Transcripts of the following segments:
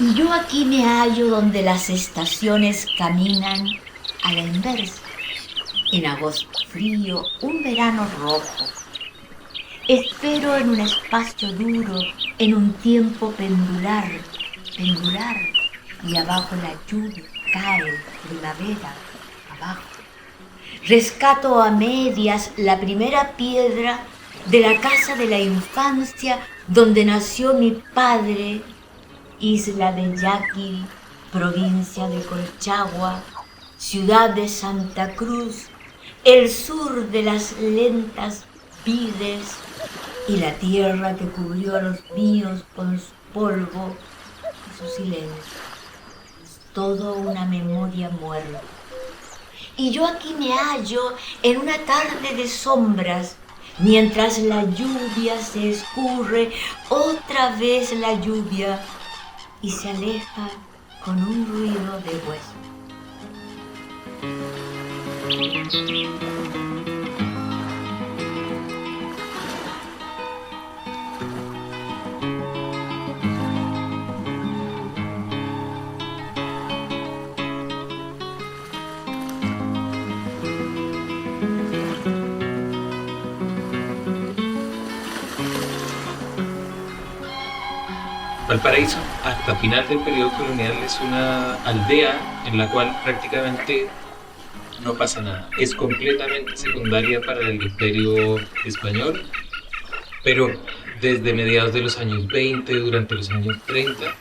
Y yo aquí me hallo donde las estaciones caminan a la inversa. En agosto frío, un verano rojo. Espero en un espacio duro, en un tiempo pendular, y abajo la lluvia cae, primavera, abajo. Rescato a medias la primera piedra de la casa de la infancia donde nació mi padre, isla de Yaqui, provincia de Colchagua, ciudad de Santa Cruz, el sur de las lentas vides y la tierra que cubrió a los míos con su polvo y su silencio. Es todo una memoria muerta. Y yo aquí me hallo en una tarde de sombras, mientras la lluvia se escurre, otra vez la lluvia, y se aleja con un ruido de hueso. Valparaíso, hasta final del periodo colonial, es una aldea en la cual prácticamente no pasa nada. Es completamente secundaria para el Imperio Español, pero desde mediados de los años 20, durante los años 30,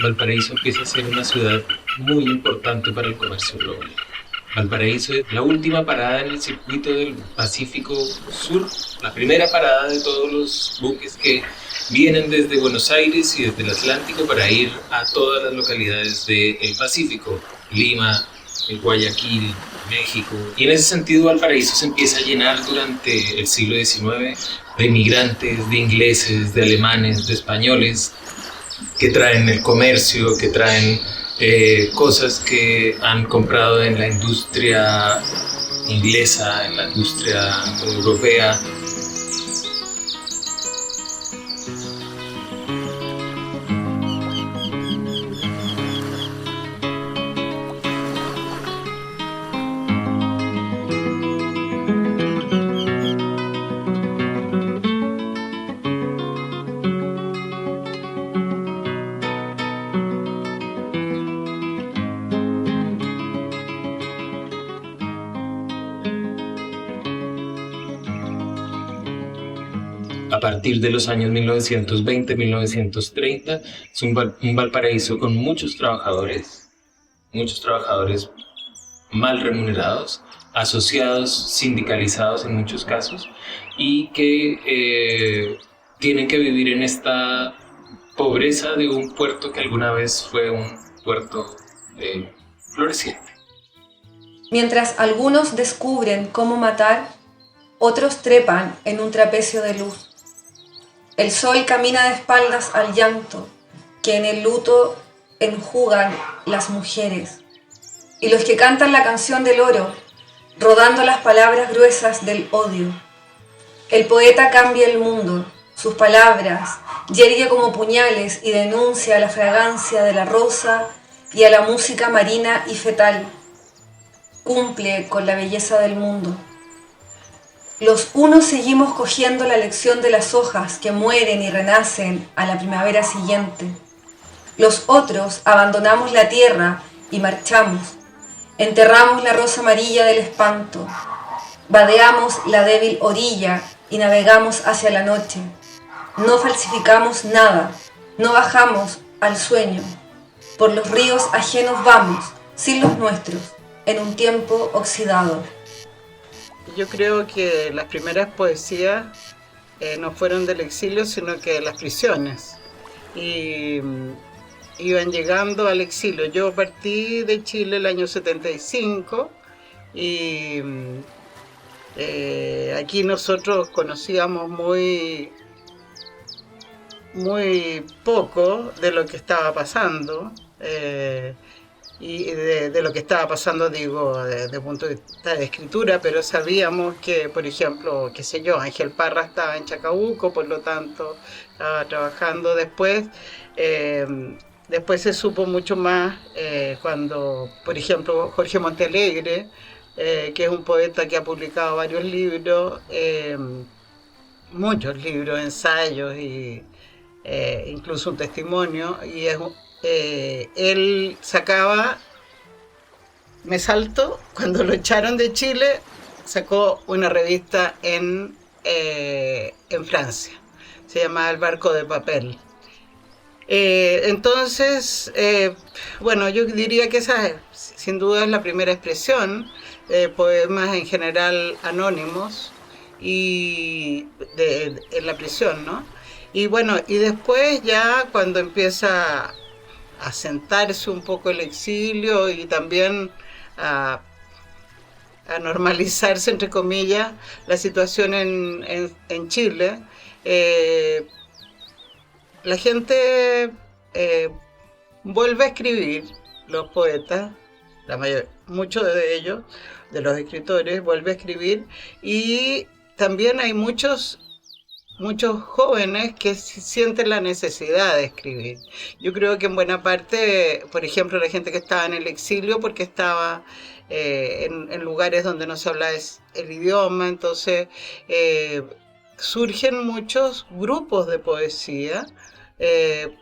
Valparaíso empieza a ser una ciudad muy importante para el comercio global. Valparaíso es la última parada en el circuito del Pacífico Sur, la primera parada de todos los buques que vienen desde Buenos Aires y desde el Atlántico para ir a todas las localidades del Pacífico, Lima, Guayaquil, México. Y en ese sentido Valparaíso se empieza a llenar durante el siglo XIX de migrantes, de ingleses, de alemanes, de españoles, que traen el comercio, que traen cosas que han comprado en la industria inglesa, en la industria europea. A partir de los años 1920-1930, es un Valparaíso con muchos trabajadores mal remunerados, asociados, sindicalizados en muchos casos, y que tienen que vivir en esta pobreza de un puerto que alguna vez fue un puerto floreciente. Mientras algunos descubren cómo matar, otros trepan en un trapecio de luz. El sol camina de espaldas al llanto, que en el luto enjugan las mujeres. Y los que cantan la canción del oro, rodando las palabras gruesas del odio. El poeta cambia el mundo, sus palabras, yergue como puñales y denuncia la fragancia de la rosa y a la música marina y fetal. Cumple con la belleza del mundo. Los unos seguimos cogiendo la lección de las hojas que mueren y renacen a la primavera siguiente. Los otros abandonamos la tierra y marchamos. Enterramos la rosa amarilla del espanto. Vadeamos la débil orilla y navegamos hacia la noche. No falsificamos nada, no bajamos al sueño. Por los ríos ajenos vamos, sin los nuestros, en un tiempo oxidado. Yo creo que las primeras poesías no fueron del exilio, sino que de las prisiones. Y iban llegando al exilio. Yo partí de Chile el año 75 y aquí nosotros conocíamos muy poco de lo que estaba pasando. Y de lo que estaba pasando, digo, desde el punto de vista de escritura, pero sabíamos que, por ejemplo, qué sé yo, Ángel Parra estaba en Chacabuco, por lo tanto, estaba trabajando después. Después se supo mucho más cuando, por ejemplo, Jorge Montealegre, que es un poeta que ha publicado varios libros, muchos libros, ensayos y incluso un testimonio, y él sacaba, me salto, cuando lo echaron de Chile, sacó una revista en Francia, se llamaba El barco de papel. Entonces, bueno, yo diría que esa sin duda es la primera expresión, poemas en general anónimos y en la prisión, ¿no? Y bueno, y después ya cuando empieza a sentarse un poco el exilio y también a normalizarse, entre comillas, la situación en Chile, la gente vuelve a escribir, los poetas, muchos de ellos, de los escritores, vuelve a escribir, y también hay muchos jóvenes que sienten la necesidad de escribir. Yo creo que en buena parte, por ejemplo, la gente que estaba en el exilio porque estaba en lugares donde no se hablaba el idioma, entonces surgen muchos grupos de poesía,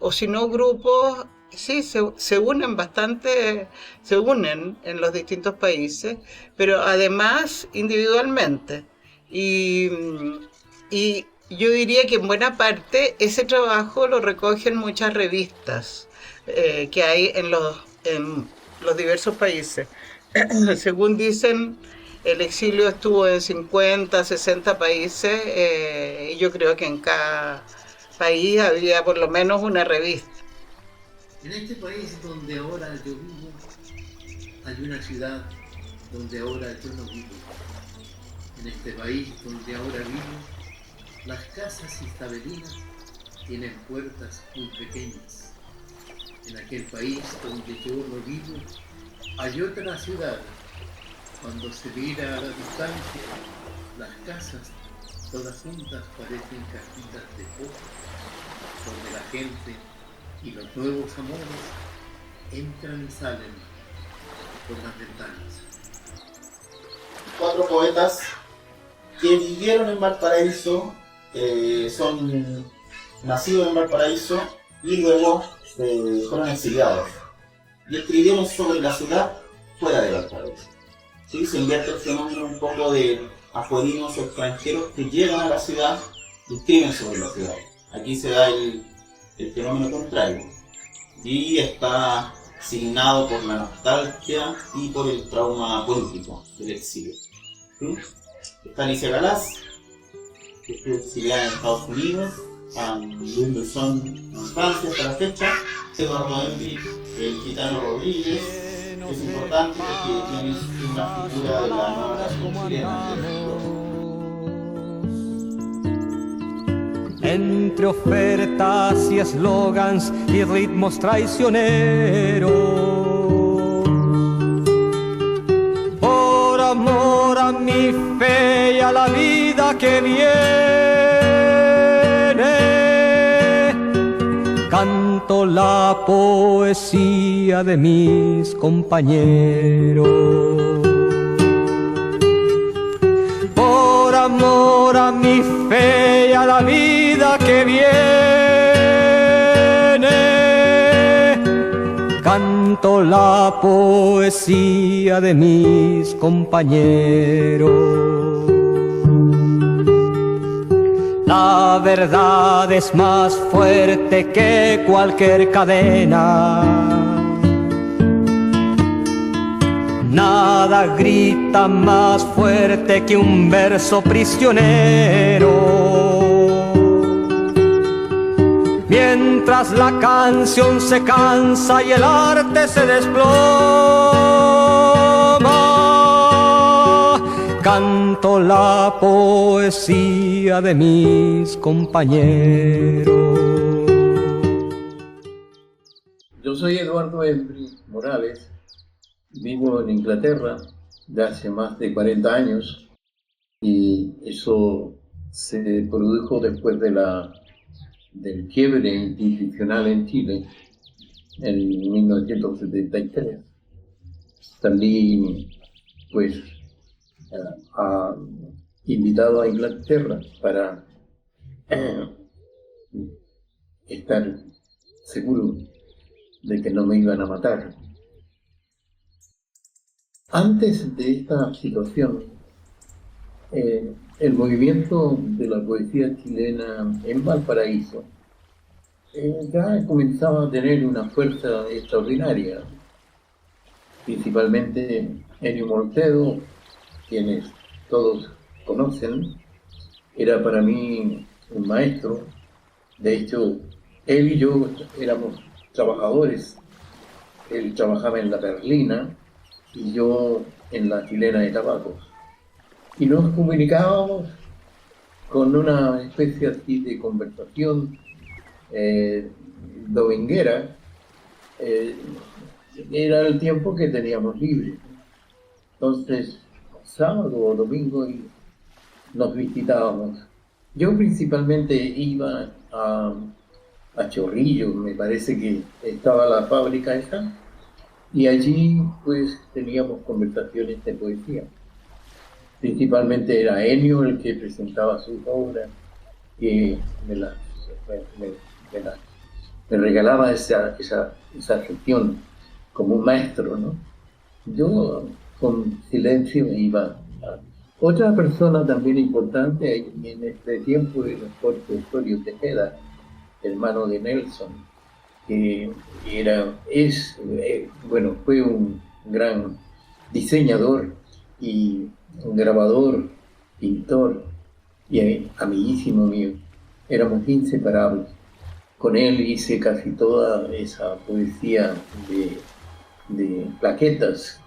o si no grupos, sí, se unen bastante, se unen en los distintos países, pero además individualmente. Y yo diría que en buena parte ese trabajo lo recogen muchas revistas que hay en los diversos países. Según dicen, el exilio estuvo en 50, 60 países, y yo creo que en cada país había por lo menos una revista. En este país donde ahora yo vivo, hay una ciudad donde ahora yo no vivo. En este país donde ahora vivo, las casas isabelinas tienen puertas muy pequeñas. En aquel país donde yo no vivo, hay otra ciudad. Cuando se mira a la distancia, las casas todas juntas parecen cajitas de copa, donde la gente y los nuevos amores entran y salen por las ventanas. 4 poetas que vivieron en Valparaíso, son nacidos en Valparaíso y luego fueron exiliados y escribieron sobre la ciudad fuera de Valparaíso. ¿Sí? Se invierte el fenómeno un poco de afuerinos o extranjeros que llegan a la ciudad y escriben sobre la ciudad. Aquí se da el fenómeno contrario y está signado por la nostalgia y por el trauma político del exilio. ¿Sí? Está Alicia Galás, que estuvo exiliada en Estados Unidos, a Louis Besson en Francia hasta la fecha, Eduardo Embry, el Gitano Rodríguez, que es importante porque tiene una figura de la nueva nación chilena. Entre ofertas y eslogans y ritmos traicioneros, por amor a mi fe y a la vida que viene, canto la poesía de mis compañeros. Por amor a mi fe y a la vida que viene, canto la poesía de mis compañeros. La verdad es más fuerte que cualquier cadena. Nada grita más fuerte que un verso prisionero. Mientras la canción se cansa y el arte se desploma, canto la poesía de mis compañeros. Yo soy Eduardo Embry Morales. Vivo en Inglaterra de hace más de 40 años y eso se produjo después del quiebre institucional en Chile, en 1973. Salí, pues, invitado a Inglaterra para estar seguro de que no me iban a matar. Antes de esta situación, el movimiento de la poesía chilena en Valparaíso ya comenzaba a tener una fuerza extraordinaria, principalmente Ennio Mortedo, quienes todos conocen, era para mí un maestro. De hecho, él y yo éramos trabajadores. Él trabajaba en la Berlina y yo en la Chilena de Tabacos. Y nos comunicábamos con una especie así de conversación dominguera. Era el tiempo que teníamos libre. Entonces, sábado o domingo nos visitábamos. Yo principalmente iba a Chorrillos, me parece que estaba la fábrica esa, y allí pues teníamos conversaciones de poesía. Principalmente era Ennio el que presentaba sus obras, que me regalaba esa gestión como un maestro, ¿no? Yo con silencio me iba a... Otra persona también importante en este tiempo era Jorge Osorio Tejeda, hermano de Nelson, que fue un gran diseñador y un grabador, pintor y amiguísimo mío. Éramos inseparables. Con él hice casi toda esa poesía de plaquetas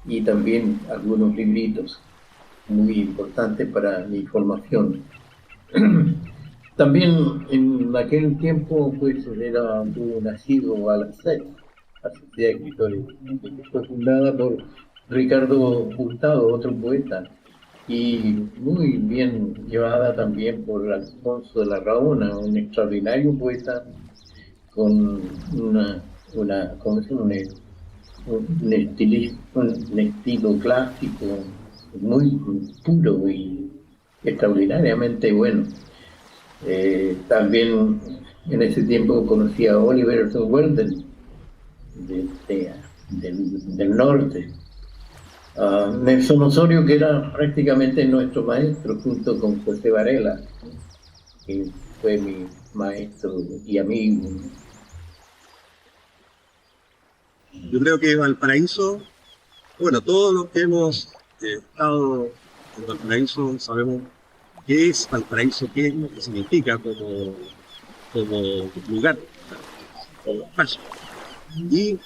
y también algunos libritos muy importantes para mi formación. También en aquel tiempo pues era nacido a la SED, la Sociedad de Escritores, que fue fundada por Ricardo Hurtado, otro poeta, y muy bien llevada también por Alfonso de la Raona, un extraordinario poeta con un estilo clásico muy puro y extraordinariamente bueno. También en ese tiempo conocí a Oliver Wendell del norte, a Nelson Osorio, que era prácticamente nuestro maestro, junto con José Varela, que fue mi maestro y amigo. Yo creo que Valparaíso, bueno, todos los que hemos estado en Valparaíso sabemos qué es Valparaíso, qué es lo que significa como lugar, como espacio. Y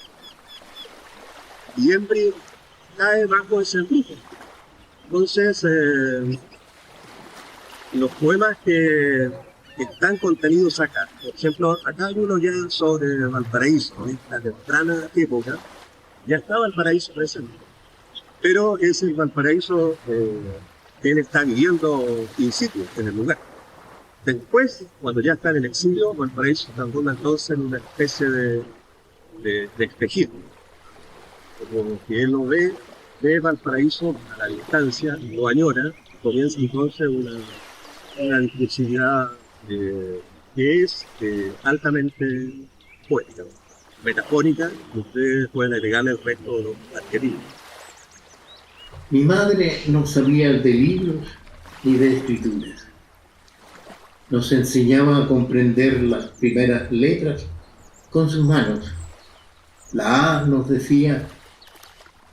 siempre cae bajo ese grupo. Entonces, los poemas que están contenidos acá, por ejemplo, acá hay uno ya sobre Valparaíso, en esta temprana época, ya está Valparaíso presente, pero es el Valparaíso que él está viviendo in situ, en el lugar. Después, cuando ya está en el exilio, Valparaíso se transforma entonces en una especie de espejismo, como que él lo ve Valparaíso a la distancia, lo añora, comienza entonces una discursividad que es altamente poética, metafórica, que ustedes pueden agregarle el resto de los adjetivos. Mi madre no sabía de libros ni de escrituras. Nos enseñaba a comprender las primeras letras con sus manos. La A, nos decía,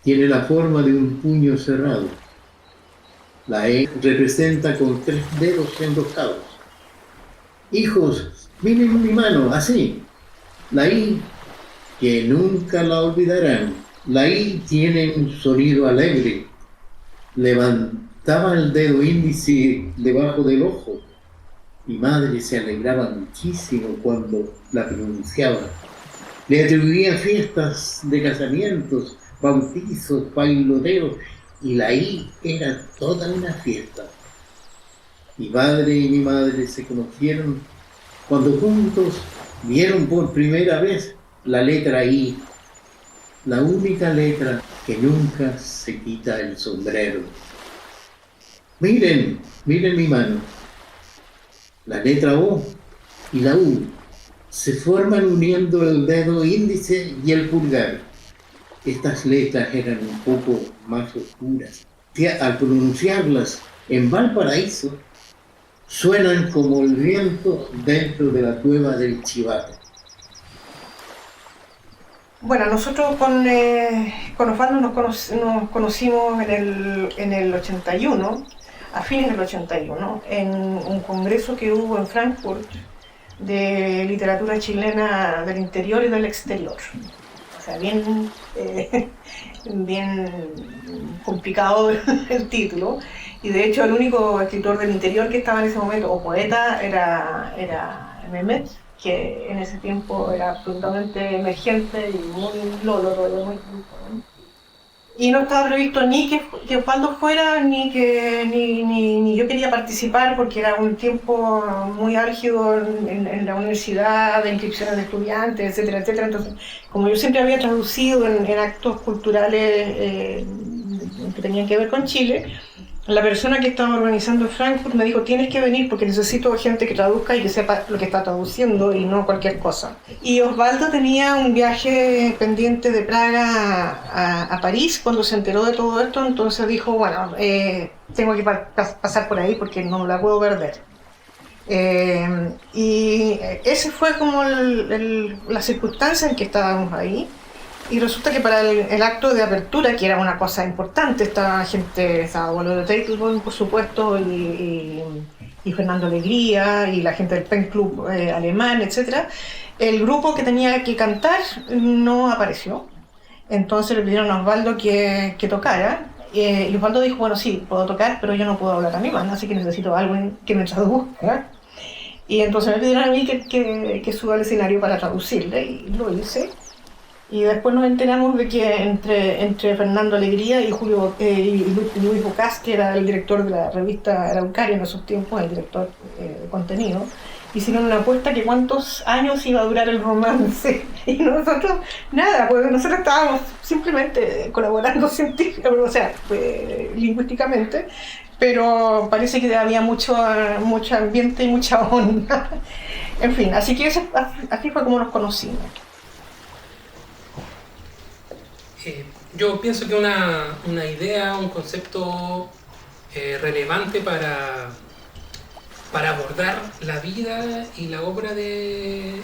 tiene la forma de un puño cerrado. La E representa con 3 dedos enroscados. Hijos, miren mi mano, así. La I, que nunca la olvidarán. La I tiene un sonido alegre. Levantaba el dedo índice debajo del ojo. Mi madre se alegraba muchísimo cuando la pronunciaba. Le atribuía fiestas de casamientos, bautizos, bailoteos, y la I era toda una fiesta. Mi padre y mi madre se conocieron cuando juntos vieron por primera vez la letra I, la única letra que nunca se quita el sombrero. Miren mi mano. La letra O y la U se forman uniendo el dedo índice y el pulgar. Estas letras eran un poco más oscuras, que al pronunciarlas en Valparaíso suenan como el viento dentro de la cueva del Chivato. Bueno, nosotros con Osvaldo nos conocimos en el 81, a fines del 81, en un congreso que hubo en Frankfurt de literatura chilena del interior y del exterior. O sea, bien complicado el título. Y de hecho el único escritor del interior que estaba en ese momento, o poeta, era Mehmet, que en ese tiempo era absolutamente emergente y muy lolo, muy... Y no estaba previsto ni que Osvaldo fuera, ni yo quería participar, porque era un tiempo muy álgido en la universidad, de inscripciones de estudiantes, etcétera, etcétera. Entonces, como yo siempre había traducido en actos culturales que tenían que ver con Chile, la persona que estaba organizando Frankfurt me dijo: tienes que venir porque necesito gente que traduzca y que sepa lo que está traduciendo y no cualquier cosa. Y Osvaldo tenía un viaje pendiente de Praga a París cuando se enteró de todo esto, entonces dijo: bueno, tengo que pasar por ahí porque no la puedo perder. Y ese fue como la circunstancia en que estábamos ahí. Y resulta que para el acto de apertura, que era una cosa importante, estaba Waldo Teitelbaum, por supuesto, y Fernando Alegría, y la gente del Pen Club alemán, etc. El grupo que tenía que cantar no apareció. Entonces le pidieron a Osvaldo que tocara. Y Osvaldo dijo: bueno, sí, puedo tocar, pero yo no puedo hablar alemán, así que necesito a alguien que me traduzca. Y entonces me pidieron a mí que suba al escenario para traducirle, y lo hice. Y después nos enteramos de que entre Fernando Alegría y Luis Bocas, que era el director de la revista Araucaria en esos tiempos, el director de contenido, hicieron una apuesta que cuántos años iba a durar el romance. Y nosotros, nada, porque nosotros estábamos simplemente colaborando lingüísticamente, pero parece que había mucho ambiente y mucha onda. En fin, así que así fue como nos conocimos. Yo pienso que una idea, un concepto relevante para abordar la vida y la obra de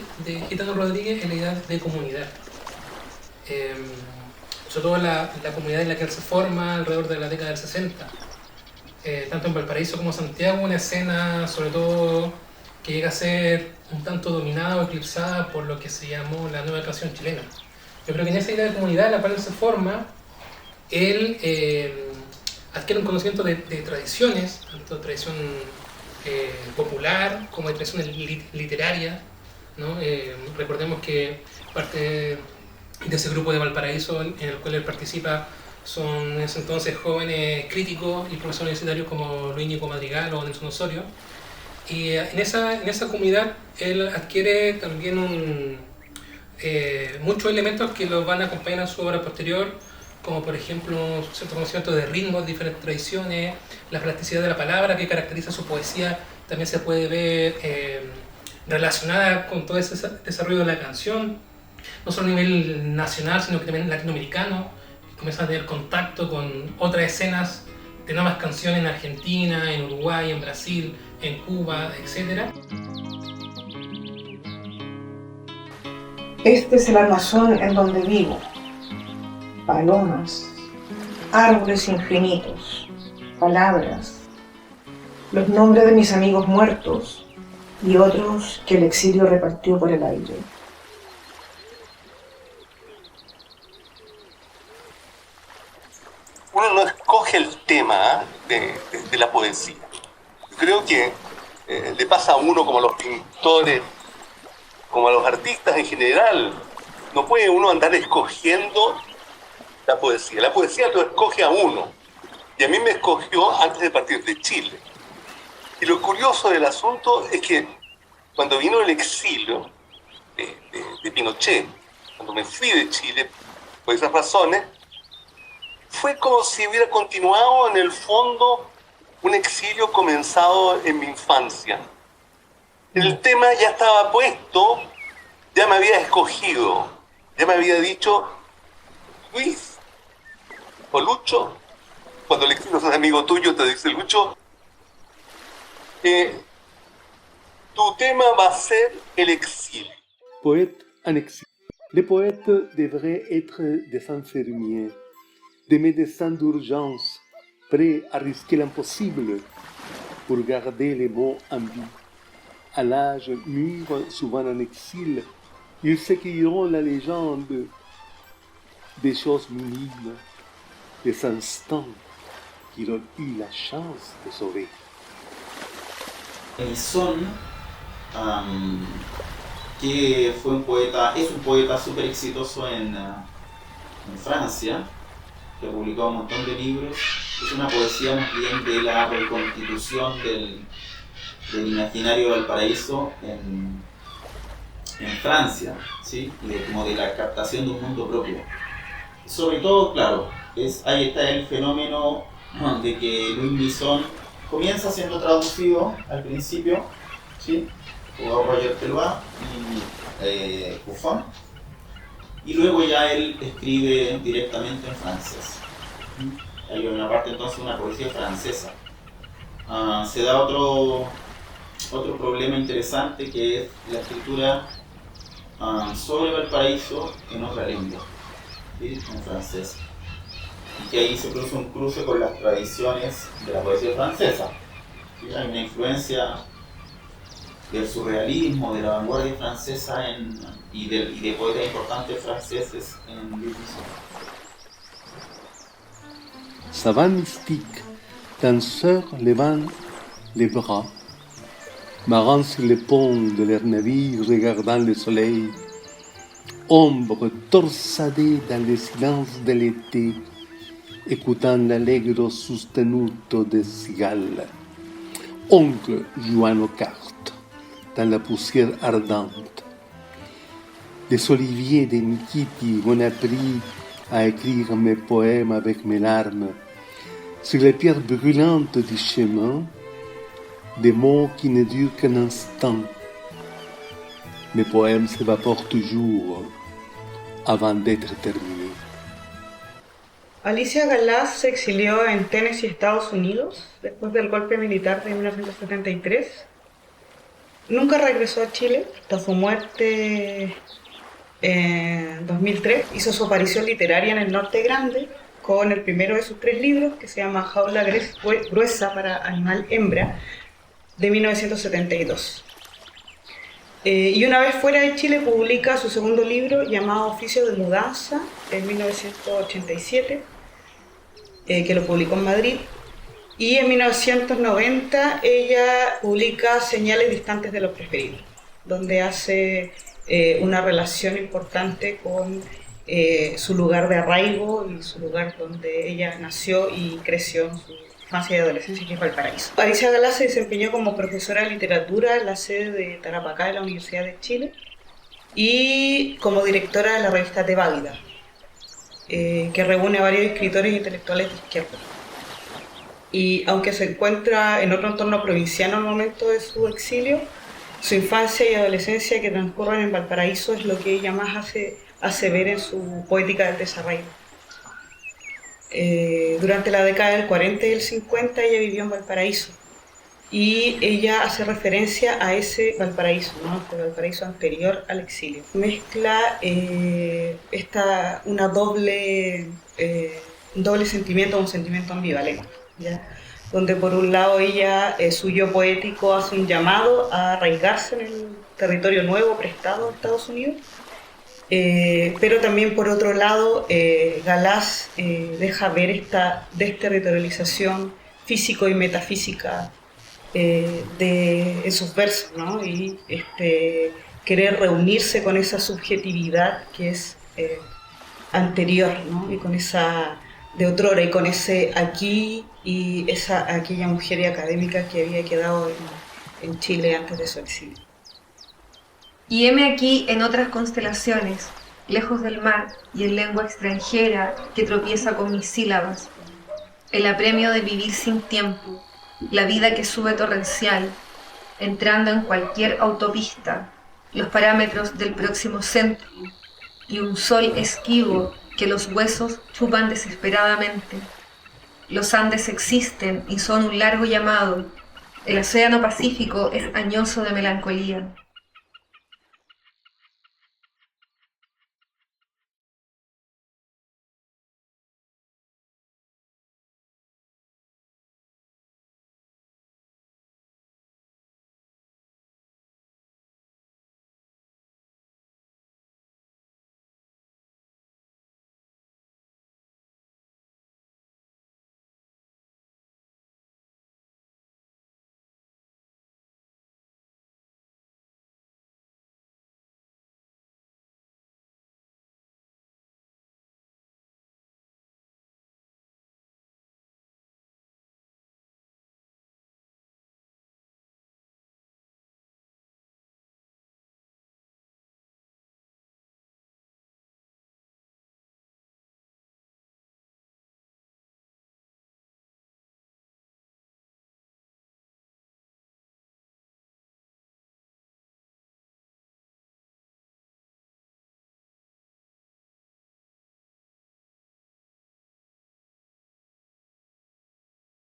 Gitano Rodríguez es la idea de comunidad. Sobre todo la comunidad en la que él se forma alrededor de la década del 60. Tanto en Valparaíso como en Santiago, una escena sobre todo que llega a ser un tanto dominada o eclipsada por lo que se llamó la nueva canción chilena. Yo creo que en esa idea de comunidad en la cual él se forma, él adquiere un conocimiento de tradiciones, tanto tradición popular como de tradición literaria, ¿no? Recordemos que parte de ese grupo de Valparaíso en el cual él participa son en ese entonces jóvenes críticos y profesores universitarios como Luis Ñeco Madrigal o Nelson Osorio. Y en esa comunidad él adquiere también muchos elementos que los van a acompañar en su obra posterior, como por ejemplo cierto conocimiento de ritmos, diferentes tradiciones, la plasticidad de la palabra que caracteriza su poesía, también se puede ver relacionada con todo ese desarrollo de la canción, no solo a nivel nacional, sino que también latinoamericano. Comienza a tener contacto con otras escenas de nuevas canciones en Argentina, en Uruguay, en Brasil, en Cuba, etc. Este es el armazón en donde vivo. Palomas, árboles infinitos, palabras, los nombres de mis amigos muertos y otros que el exilio repartió por el aire. Uno no escoge el tema de la poesía. Creo que le pasa a uno como a los pintores, como a los artistas en general. No puede uno andar escogiendo la poesía. La poesía lo escoge a uno. Y a mí me escogió antes de partir de Chile. Y lo curioso del asunto es que cuando vino el exilio de Pinochet, cuando me fui de Chile, por esas razones, fue como si hubiera continuado en el fondo un exilio comenzado en mi infancia. El tema ya estaba puesto, ya me había escogido, ya me había dicho, Luis o Lucho, cuando el exilio es un amigo tuyo, te dice Lucho, tu tema va a ser el exilio. Poète en exil. Les poètes devraient être des infirmiers, des médecins d'urgence, prêts à risquer l'impossible pour garder les mots en vie. À l'âge mûr, souvent en exil, ils s'écriront la légende des choses minimes, des instants qu'ils ont eu la chance de sauver. Son, que fue un poeta, es un poeta súper exitoso en Francia, que ha publicado un montón de libros. Es una poesía más bien de la reconstitución del imaginario de Valparaíso en Francia, ¿sí? Y como de la captación de un mundo propio. Sobre todo, claro, ahí está el fenómeno de que Louis Brisson comienza siendo traducido al principio, ¿sí? Por Roger Telois y Buffon, y luego ya él escribe directamente en francés. Hay una parte entonces, una poesía francesa. Se da otro problema interesante, que es la escritura sobre Valparaíso en otra lengua, ¿sí? En francés. Y que ahí se produce un cruce con las tradiciones de la poesía francesa. ¿Sí? Hay una influencia del surrealismo, de la vanguardia francesa y de poetas importantes franceses en Louis Brisson. Savant mystique, danseur levant les bras, marrant sur les ponts de leur navire regardant le soleil, ombre torsadée dans le silence de l'été, écoutant l'allegro sostenuto des cigales. Oncle jouant aux cartes dans la poussière ardente. Des oliviers de Nikiti m'ont appris à écrire mes poèmes avec mes larmes. Sur les pierres brûlantes du chemin, des mots qui ne durent qu'un instant. Mes poèmes s'évaporent toujours avant d'être terminés. Alicia Galás se exilió en Tennessee, Estados Unidos, después del golpe militar de 1973. Nunca regresó a Chile hasta su muerte en 2003. Hizo su aparición literaria en el Norte Grande con el primero de sus 3 libros, que se llama Jaula gruesa para animal hembra, de 1972. Y una vez fuera de Chile publica su segundo libro llamado Oficio de Mudanza, en 1987, que lo publicó en Madrid. Y en 1990 ella publica Señales distantes de lo preferido, donde hace una relación importante con su lugar de arraigo y su lugar donde ella nació y creció en su infancia y adolescencia, que es Valparaíso. Alicia Galás se desempeñó como profesora de literatura en la sede de Tarapacá de la Universidad de Chile y como directora de la revista Tebálida, que reúne a varios escritores e intelectuales de izquierda. Y aunque se encuentra en otro entorno provinciano al momento de su exilio, su infancia y adolescencia que transcurren en Valparaíso es lo que ella más hace ver en su poética del desarraigo. Durante la década del 40 y el 50 ella vivió en Valparaíso y ella hace referencia a ese Valparaíso, ¿no? El Valparaíso anterior al exilio. Mezcla un doble sentimiento, un sentimiento ambivalente, ¿ya? Donde por un lado ella, su yo poético, hace un llamado a arraigarse en el territorio nuevo prestado a Estados Unidos, pero también por otro lado Galás deja ver esta desterritorialización físico y metafísica en sus versos, ¿no? Y querer reunirse con esa subjetividad que es anterior, ¿no? Y con esa de otrora y con ese aquí y aquella mujer y académica que había quedado en Chile antes de su exilio. Y heme aquí en otras constelaciones, lejos del mar y en lengua extranjera que tropieza con mis sílabas. El apremio de vivir sin tiempo, la vida que sube torrencial, entrando en cualquier autopista, los parámetros del próximo centro y un sol esquivo que los huesos chupan desesperadamente. Los Andes existen y son un largo llamado. El océano Pacífico es añoso de melancolía.